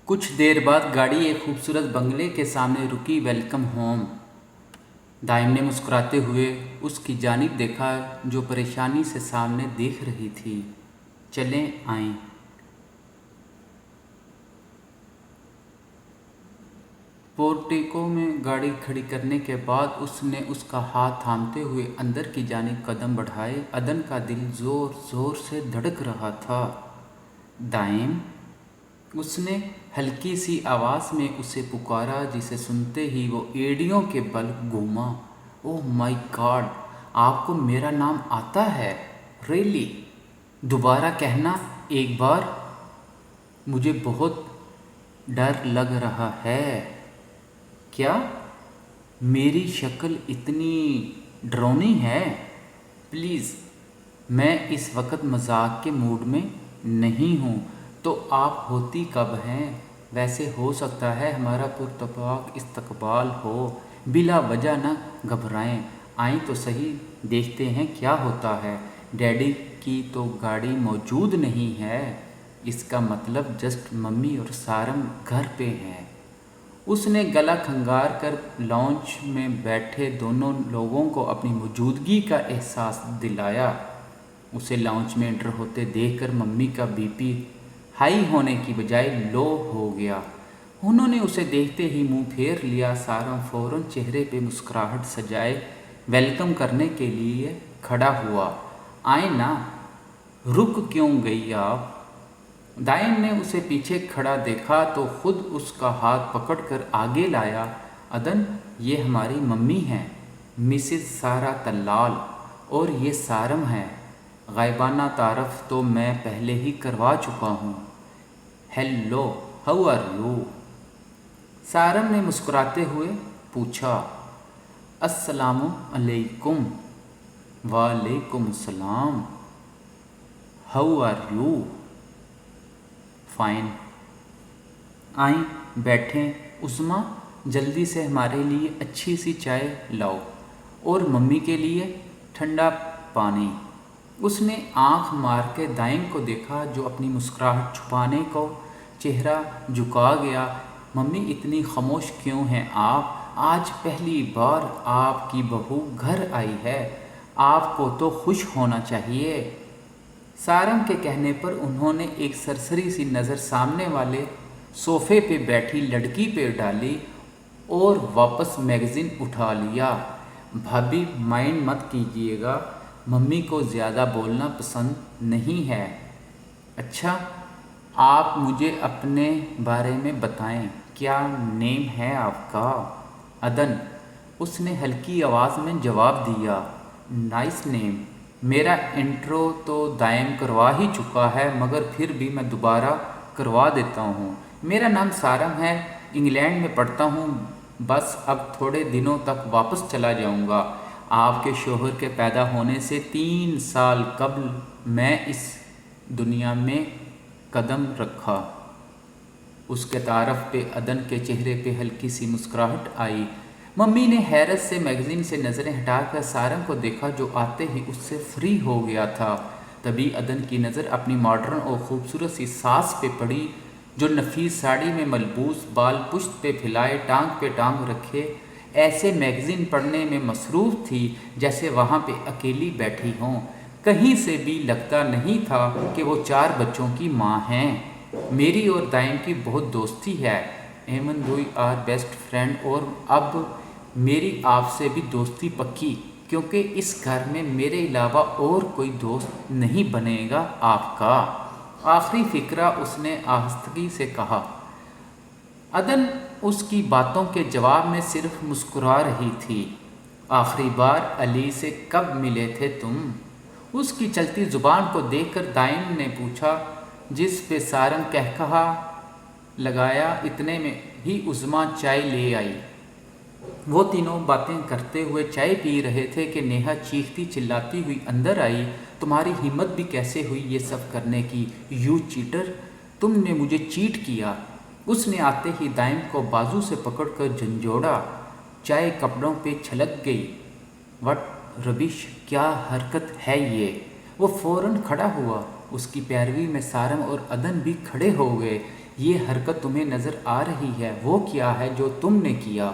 کچھ دیر بعد گاڑی ایک خوبصورت بنگلے کے سامنے رکی۔ Welcome home. دائم نے مسکراتے ہوئے اس کی جانب دیکھا جو پریشانی سے سامنے دیکھ رہی تھی۔ چلیں آئیں۔ پورٹیکو میں گاڑی کھڑی کرنے کے بعد اس نے اس کا ہاتھ تھامتے ہوئے اندر کی جانب قدم بڑھائے۔ عدن کا دل زور زور سے دھڑک رہا تھا۔ دائم، اس نے ہلکی سی آواز میں اسے پکارا، جسے سنتے ہی وہ ایڑیوں کے بل گھوما۔ اوہ مائی گاڈ، آپ کو میرا نام آتا ہے؟ ریئلی؟ دوبارہ کہنا ایک بار۔ مجھے بہت ڈر لگ رہا ہے۔ کیا میری شکل اتنی ڈراؤنی ہے؟ پلیز، میں اس وقت مذاق کے موڈ میں نہیں ہوں۔ تو آپ ہوتی کب ہیں؟ ویسے ہو سکتا ہے ہمارا پرتپاک استقبال ہو۔ بلا وجہ نہ گھبرائیں، آئیں تو صحیح، دیکھتے ہیں کیا ہوتا ہے۔ ڈیڈی کی تو گاڑی موجود نہیں ہے، اس کا مطلب جسٹ ممی اور سارم گھر پہ ہیں۔ اس نے گلا کھنگار کر لاؤنج میں بیٹھے دونوں لوگوں کو اپنی موجودگی کا احساس دلایا۔ اسے لاؤنج میں انٹر ہوتے دیکھ کر ممی کا بی پی ہائی ہونے کی بجائے لو ہو گیا۔ انہوں نے اسے دیکھتے ہی منہ پھیر لیا۔ سارم فوراً چہرے پہ مسکراہٹ سجائے ویلکم کرنے کے لیے کھڑا ہوا۔ آئیں نا، رک کیوں گئی آپ؟ دائم نے اسے پیچھے کھڑا دیکھا تو خود اس کا ہاتھ پکڑ کر آگے لایا۔ عدن، یہ ہماری ممی ہیں، مسز سارہ تلال، اور یہ سارم ہے۔ غائبانہ تعارف تو میں پہلے ہی کروا چکا ہوں۔ Hello, how are you? Sarim نے مسکراتے ہوئے پوچھا۔ السلام علیکم۔ وعلیکم السلام۔ How are you? فائن۔ آئیں بیٹھیں۔ عظمیٰ، جلدی سے ہمارے لیے اچھی سی چائے لاؤ، اور ممی کے لیے ٹھنڈا پانی۔ اس نے آنکھ مار کے دائم کو دیکھا جو اپنی مسکراہٹ چھپانے کو چہرہ جھکا گیا۔ ممی اتنی خاموش کیوں ہیں آپ؟ آج پہلی بار آپ کی بہو گھر آئی ہے، آپ کو تو خوش ہونا چاہیے۔ سارم کے کہنے پر انہوں نے ایک سرسری سی نظر سامنے والے صوفے پہ بیٹھی لڑکی پہ ڈالی اور واپس میگزین اٹھا لیا۔ بھابھی مائنڈ مت کیجیے گا، ممی کو زیادہ بولنا پسند نہیں ہے۔ اچھا، آپ مجھے اپنے بارے میں بتائیں، کیا نیم ہے آپ کا؟ عدن، اس نے ہلکی آواز میں جواب دیا۔ نائس نیم۔ میرا انٹرو تو دائم کروا ہی چکا ہے، مگر پھر بھی میں دوبارہ کروا دیتا ہوں۔ میرا نام سارم ہے، انگلینڈ میں پڑھتا ہوں، بس اب تھوڑے دنوں تک واپس چلا جاؤں گا۔ آپ کے شوہر کے پیدا ہونے سے 3 سال قبل میں اس دنیا میں قدم رکھا۔ اس کے تعارف پہ عدن کے چہرے پہ ہلکی سی مسکراہٹ آئی۔ ممی نے حیرت سے میگزین سے نظریں ہٹا کر سارم کو دیکھا جو آتے ہی اس سے فری ہو گیا تھا۔ تبھی عدن کی نظر اپنی ماڈرن اور خوبصورت سی ساس پہ پڑی جو نفیس ساڑی میں ملبوس، بال پشت پہ پھیلائے، ٹانگ پہ ٹانگ رکھے ایسے میگزین پڑھنے میں مصروف تھی جیسے وہاں پہ اکیلی بیٹھی ہوں۔ کہیں سے بھی لگتا نہیں تھا کہ وہ 4 بچوں کی ماں ہیں۔ میری اور دائم کی بہت دوستی ہے، even we are best friend, اور اب میری آپ سے بھی دوستی پکی، کیونکہ اس گھر میں میرے علاوہ اور کوئی دوست نہیں بنے گا آپ کا۔ آخری فقرہ اس نے آہستگی سے کہا۔ عدن اس کی باتوں کے جواب میں صرف مسکرا رہی تھی۔ آخری بار علی سے کب ملے تھے تم؟ اس کی چلتی زبان کو دیکھ کر دائم نے پوچھا، جس پہ سارم کہا لگایا۔ اتنے میں ہی عظمیٰ چائے لے آئی۔ وہ تینوں باتیں کرتے ہوئے چائے پی رہے تھے کہ نیہا چیختی چلاتی ہوئی اندر آئی۔ تمہاری ہمت بھی کیسے ہوئی یہ سب کرنے کی، یو چیٹر، تم نے مجھے چیٹ کیا۔ اس نے آتے ہی دائم کو بازو سے پکڑ کر جھنجھوڑا۔ چائے کپڑوں پہ چھلک گئی۔ وٹ ربش، کیا حرکت ہے یہ؟ وہ فوراً کھڑا ہوا۔ اس کی پیروی میں سارم اور عدن بھی کھڑے ہو گئے۔ یہ حرکت تمہیں نظر آ رہی ہے وہ کیا ہے جو تم نے کیا؟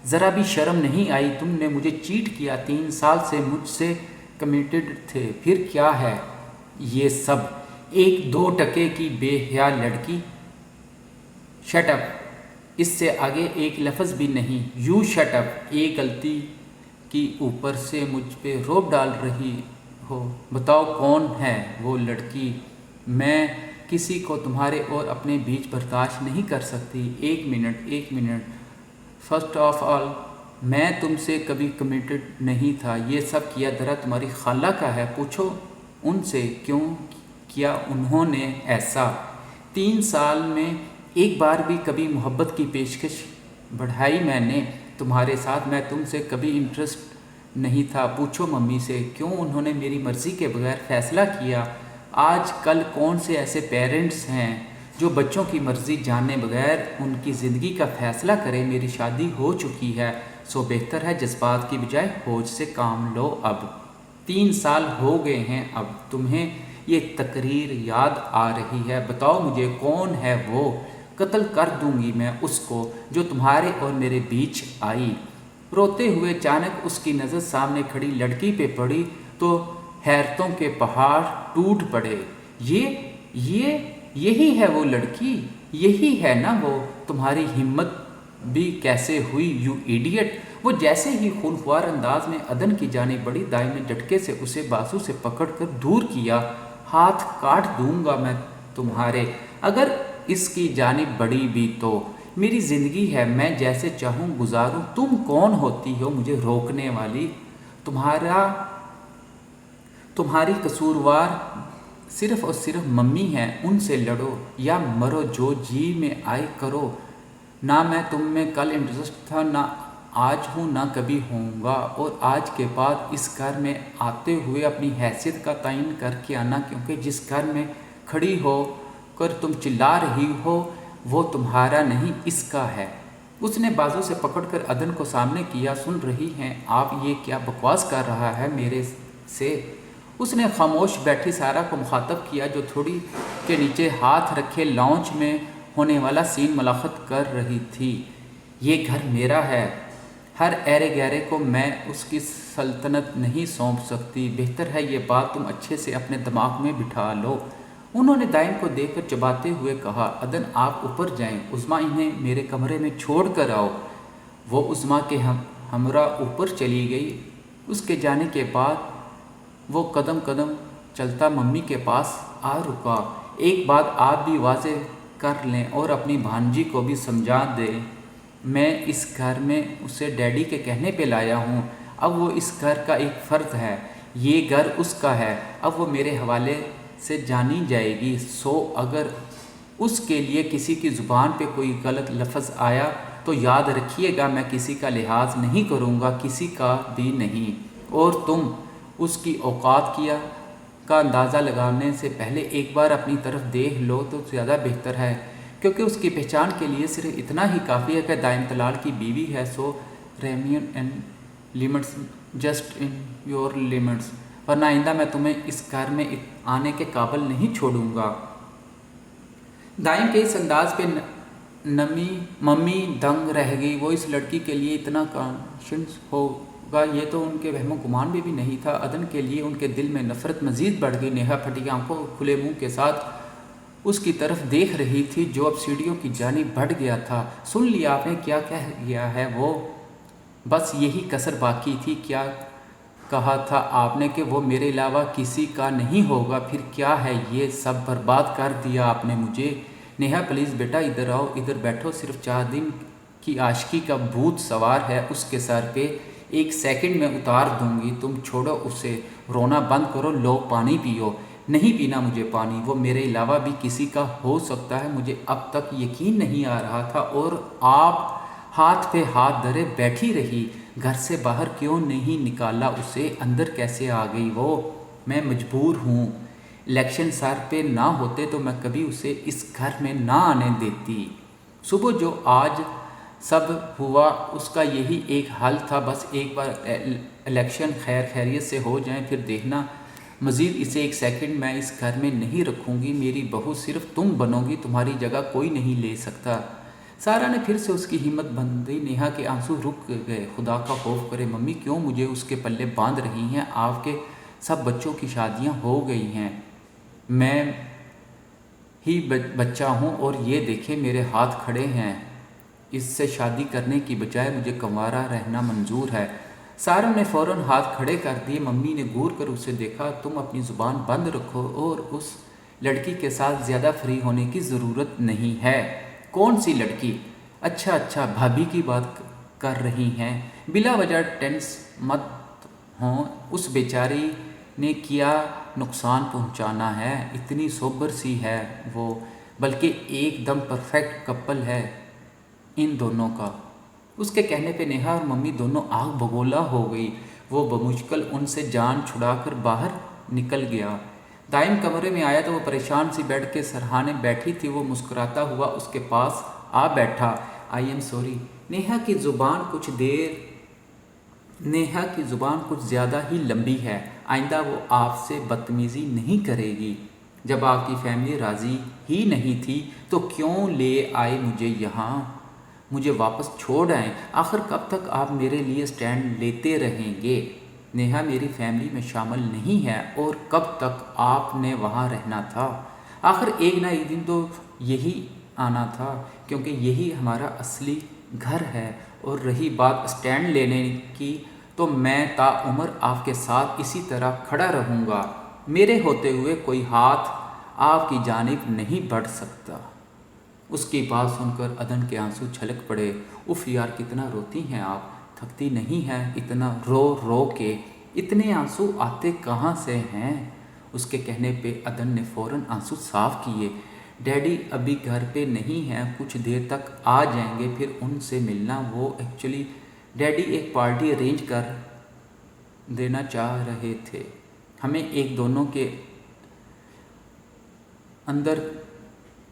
ذرا بھی شرم نہیں آئی؟ تم نے مجھے چیٹ کیا، 3 سال سے مجھ سے کمیٹڈ تھے، پھر کیا ہے یہ سب؟ ایک 2 ٹکے کی بے حیا لڑکی۔ شٹ اپ، اس سے آگے ایک لفظ بھی نہیں۔ یو شٹ اپ، ایک غلطی کی اوپر سے مجھ پہ روب ڈال رہی ہو۔ بتاؤ کون ہے وہ لڑکی؟ میں کسی کو تمہارے اور اپنے بیچ برداشت نہیں کر سکتی۔ ایک منٹ، فرسٹ آف آل میں تم سے کبھی کمیٹڈ نہیں تھا۔ یہ سب کیا درا تمہاری خالہ کا ہے، پوچھو ان سے کیوں کیا انہوں نے ایسا۔ 3 سال میں ایک بار بھی کبھی محبت کی پیشکش بڑھائی میں نے تمہارے ساتھ؟ میں تم سے کبھی انٹرسٹ نہیں تھا، پوچھو ممی سے کیوں انہوں نے میری مرضی کے بغیر فیصلہ کیا۔ آج کل کون سے ایسے پیرنٹس ہیں جو بچوں کی مرضی جانے بغیر ان کی زندگی کا فیصلہ کرے؟ میری شادی ہو چکی ہے، سو بہتر ہے جذبات کی بجائے ہوش سے کام لو۔ اب 3 سال ہو گئے ہیں، اب تمہیں یہ تقریر یاد آ رہی ہے؟ بتاؤ مجھے کون ہے وہ؟ قتل کر دوں گی میں اس کو جو تمہارے اور میرے بیچ آئی۔ روتے ہوئے اچانک اس کی نظر سامنے کھڑی لڑکی پہ پڑی تو حیرتوں کے پہاڑ ٹوٹ پڑے۔ یہی ہے وہ لڑکی؟ یہی ہے نا وہ؟ تمہاری ہمت بھی کیسے ہوئی یو ایڈیٹ؟ وہ جیسے ہی خونخوار انداز میں عدن کی جانب بڑھی، دائی نے جھٹکے سے اسے بازو سے پکڑ کر دور کیا۔ ہاتھ کاٹ دوں گا میں تمہارے اگر اس کی جانب بڑھی بھی تو۔ میری زندگی ہے، میں جیسے چاہوں گزاروں۔ تم کون ہوتی ہو مجھے روکنے والی؟ تمہاری قصوروار صرف اور صرف ممی ہے، ان سے لڑو یا مرو، جو جی میں آئے کرو۔ نہ میں تم میں کل انٹرسٹ تھا، نہ آج ہوں، نہ کبھی ہوں گا، اور آج کے بعد اس گھر میں آتے ہوئے اپنی حیثیت کا تعین کر کے آنا، کیونکہ جس گھر میں کھڑی ہو کر تم چلا رہی ہو وہ تمہارا نہیں، اس کا ہے۔ اس نے بازو سے پکڑ کر عدن کو سامنے کیا۔ سن رہی ہیں آپ یہ کیا بکواس کر رہا ہے میرے سے؟ اس نے خاموش بیٹھی سارا کو مخاطب کیا جو تھوڑی کے نیچے ہاتھ رکھے لاؤنج میں ہونے والا سین ملاقات کر رہی تھی۔ یہ گھر میرا ہے، ہر ایرے گیرے کو میں اس کی سلطنت نہیں سونپ سکتی۔ بہتر ہے یہ بات تم اچھے سے اپنے دماغ میں بٹھا لو۔ انہوں نے دائم کو دیکھ کر چباتے ہوئے کہا، عدن آپ اوپر جائیں، عظمیٰ انہیں میرے کمرے میں چھوڑ کر آؤ۔ وہ عظمیٰ کے ہمراہ اوپر چلی گئی۔ اس کے جانے کے بعد وہ قدم قدم چلتا ممی کے پاس آ رکا۔ ایک بات آپ بھی واضح کر لیں اور اپنی بھانجی کو بھی سمجھا دیں، میں اس گھر میں اسے ڈیڈی کے کہنے پہ لایا ہوں۔ اب وہ اس گھر کا ایک فرد ہے، یہ گھر اس کا ہے، اب وہ میرے حوالے سے جانی جائے گی۔ سو اگر اس کے لیے کسی کی زبان پہ کوئی غلط لفظ آیا تو یاد رکھیے گا میں کسی کا لحاظ نہیں کروں گا، کسی کا بھی نہیں۔ اور تم اس کی اوقات کا اندازہ لگانے سے پہلے ایک بار اپنی طرف دیکھ لو تو زیادہ بہتر ہے، کیونکہ اس کی پہچان کے لیے صرف اتنا ہی کافی ہے کہ دائم طلال کی بیوی ہے۔ So remain in limits, just in your limits, ورنہ آئندہ میں تمہیں اس گھر میں آنے کے قابل نہیں چھوڑوں گا۔ دائم کے اس انداز پہ ممی دنگ رہ گئی۔ وہ اس لڑکی کے لیے اتنا کانشنس ہوگا یہ تو ان کے وہم و گمان میں بھی نہیں تھا۔ عدن کے لیے ان کے دل میں نفرت مزید بڑھ گئی۔ نیہا پھٹی آنکھوں کھلے منہ کے ساتھ اس کی طرف دیکھ رہی تھی جو اب سیڑھیوں کی جانب بڑھ گیا تھا۔ سن لیا آپ نے کیا کہہ گیا ہے وہ؟ بس یہی کسر باقی تھی۔ کیا کہا تھا آپ نے کہ وہ میرے علاوہ کسی کا نہیں ہوگا؟ پھر کیا ہے یہ سب؟ برباد کر دیا آپ نے مجھے۔ نیہا پلیز بیٹا ادھر آؤ، ادھر بیٹھو۔ صرف 4 دن کی عاشقی کا بھوت سوار ہے اس کے سر پہ، 1 سیکنڈ میں اتار دوں گی۔ تم چھوڑو اسے، رونا بند کرو، لو پانی پیو۔ نہیں پینا مجھے پانی، وہ میرے علاوہ بھی کسی کا ہو سکتا ہے، مجھے اب تک یقین نہیں آ رہا تھا۔ اور آپ ہاتھ پہ ہاتھ دھرے بیٹھی رہی۔ گھر سے باہر کیوں نہیں نکالا اسے؟ اندر کیسے آ گئی وہ؟ میں مجبور ہوں۔ الیکشن سر پہ نہ ہوتے تو میں کبھی اسے اس گھر میں نہ آنے دیتی۔ صبح جو آج سب ہوا اس کا یہی ایک حل تھا، بس ایک بار الیکشن خیر خیریت سے ہو جائیں، پھر دیکھنا مزید اسے ایک سیکنڈ میں اس گھر میں نہیں رکھوں گی، میری بہو صرف تم بنو گی، تمہاری جگہ کوئی نہیں لے سکتا۔ سارا نے پھر سے اس کی ہمت بندھی۔ نیہا کے آنسو رک گئے۔ خدا کا خوف کرے، ممی کیوں مجھے اس کے پلے باندھ رہی ہیں؟ آپ کے سب بچوں کی شادیاں ہو گئی ہیں، میں ہی بچہ ہوں، اور یہ دیکھیں میرے ہاتھ کھڑے ہیں۔ اس سے شادی کرنے کی بجائے مجھے کنوارا رہنا منظور ہے۔ سارا نے فوراً ہاتھ کھڑے کر دیے۔ ممی نے گور کر اسے دیکھا۔ تم اپنی زبان بند رکھو اور اس لڑکی کے ساتھ زیادہ فری ہونے کی ضرورت نہیں ہے۔ کون سی لڑکی؟ اچھا بھابھی کی بات کر رہی ہیں؟ بلا وجہ ٹینس مت ہوں، اس بیچاری نے کیا نقصان پہنچانا ہے؟ اتنی سوبر سی ہے وہ، بلکہ ایک دم پرفیکٹ کپل ہے ان دونوں کا۔ اس کے کہنے پہ نیہا اور ممی دونوں آگ بگولا ہو گئی۔ وہ بمشکل ان سے جان چھڑا کر باہر نکل گیا۔ دائم کمرے میں آیا تو وہ پریشان سی بیٹھ کے سرہانے بیٹھی تھی۔ وہ مسکراتا ہوا اس کے پاس آ بیٹھا۔ I am sorry. نیہا کی زبان کچھ زیادہ ہی لمبی ہے۔ آئندہ وہ آپ سے بدتمیزی نہیں کرے گی۔ جب آپ کی فیملی راضی ہی نہیں تھی تو کیوں لے آئے مجھے یہاں؟ مجھے واپس چھوڑ آئیں۔ آخر کب تک آپ میرے لیے سٹینڈ لیتے رہیں گے؟ نیہا میری فیملی میں شامل نہیں ہے، اور کب تک آپ نے وہاں رہنا تھا؟ آخر ایک نہ ایک دن تو یہی آنا تھا، کیونکہ یہی ہمارا اصلی گھر ہے۔ اور رہی بات سٹینڈ لینے کی، تو میں تا عمر آپ کے ساتھ اسی طرح کھڑا رہوں گا۔ میرے ہوتے ہوئے کوئی ہاتھ آپ کی جانب نہیں بڑھ سکتا۔ اس کی بات سن کر عدن کے آنسو چھلک پڑے۔ اف یار، کتنا روتی ہیں آپ، تھکتی نہیں ہیں اتنا رو رو کے؟ اتنے آنسو آتے کہاں سے ہیں؟ اس کے کہنے پہ عدن نے فوراً آنسو صاف کیے۔ ڈیڈی ابھی گھر پہ نہیں ہیں، کچھ دیر تک آ جائیں گے، پھر ان سے ملنا۔ وہ ایکچولی ڈیڈی ایک پارٹی ارینج کر دینا چاہ رہے تھے ہمیں ایک دونوں کے اندر،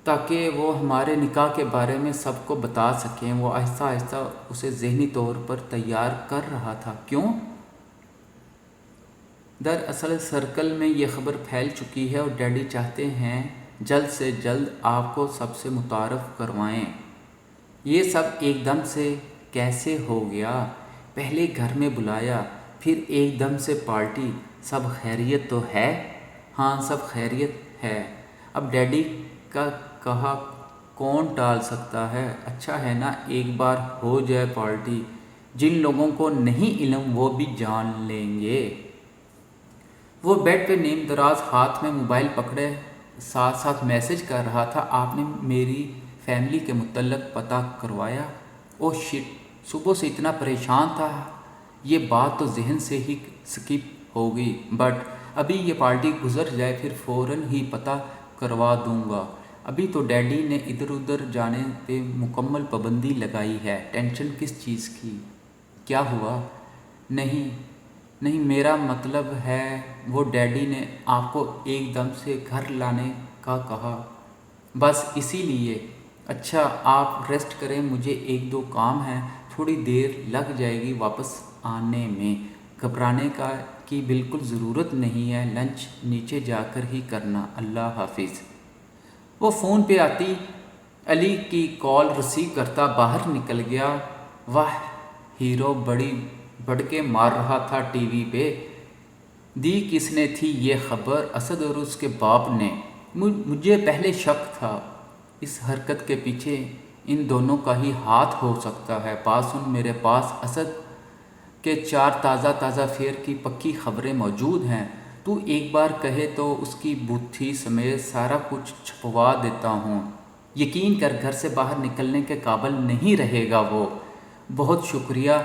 تاکہ وہ ہمارے نکاح کے بارے میں سب کو بتا سکیں۔ وہ آہستہ آہستہ اسے ذہنی طور پر تیار کر رہا تھا۔ کیوں؟ دراصل سرکل میں یہ خبر پھیل چکی ہے، اور ڈیڈی چاہتے ہیں جلد سے جلد آپ کو سب سے متعارف کروائیں۔ یہ سب ایک دم سے کیسے ہو گیا؟ پہلے گھر میں بلایا، پھر ایک دم سے پارٹی۔ سب خیریت تو ہے؟ ہاں، سب خیریت ہے۔ اب ڈیڈی کا کہا کون ٹال سکتا ہے؟ اچھا ہے نا، ایک بار ہو جائے پارٹی، جن لوگوں کو نہیں علم وہ بھی جان لیں گے۔ وہ بیڈ پہ نیم دراز ہاتھ میں موبائل پکڑے ساتھ ساتھ میسج کر رہا تھا۔ آپ نے میری فیملی کے متعلق پتہ کروایا؟ اوہ شٹ، صبح سے اتنا پریشان تھا، یہ بات تو ذہن سے ہی سکپ ہو گئی، بٹ ابھی یہ پارٹی گزر جائے پھر فوراً ہی پتہ کروا دوں گا۔ ابھی تو ڈیڈی نے ادھر ادھر جانے پہ مکمل پابندی لگائی ہے۔ ٹینشن کس چیز کی؟ کیا ہوا؟ نہیں، میرا مطلب ہے وہ ڈیڈی نے آپ کو ایک دم سے گھر لانے کا کہا، بس اسی لیے۔ اچھا، آپ ریسٹ کریں، مجھے ایک دو کام ہیں، تھوڑی دیر لگ جائے گی واپس آنے میں۔ گھبرانے کی بالکل ضرورت نہیں ہے، لنچ نیچے جا کر ہی کرنا۔ اللہ حافظ۔ وہ فون پہ آتی علی کی کال ریسیو کرتا باہر نکل گیا۔ واہ، ہیرو بڑی بڑکے مار رہا تھا ٹی وی پہ۔ دی کس نے تھی یہ خبر؟ اسد اور اس کے باپ نے۔ مجھے پہلے شک تھا، اس حرکت کے پیچھے ان دونوں کا ہی ہاتھ ہو سکتا ہے۔ بات سن، میرے پاس اسد کے 4 تازہ فیئر کی پکی خبریں موجود ہیں۔ تو ایک بار کہے تو اس کی بتھی سمیت سارا کچھ چھپوا دیتا ہوں۔ یقین کر، گھر سے باہر نکلنے کے قابل نہیں رہے گا وہ۔ بہت شکریہ۔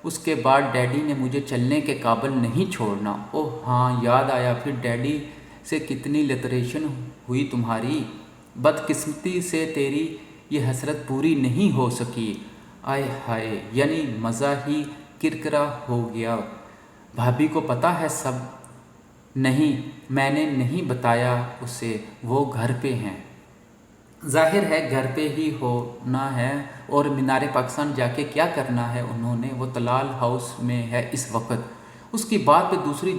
اس کے بعد ڈیڈی نے مجھے چلنے کے قابل نہیں چھوڑنا۔ اوہ ہاں، یاد آیا، پھر ڈیڈی سے کتنی لٹریشن ہوئی تمہاری؟ بدقسمتی سے تیری یہ حسرت پوری نہیں ہو سکی۔ آئے ہائے، یعنی مزہ ہی کرکرا ہو گیا۔ بھابھی کو پتہ ہے سب؟ نہیں، میں نے نہیں بتایا اسے، وہ گھر پہ ہیں۔ ظاہر ہے گھر پہ ہی ہونا ہے، اور مینار پاکستان جا کے کیا کرنا ہے انہوں نے؟ وہ طلال ہاؤس میں ہے اس وقت۔ اس کی بات پہ دوسری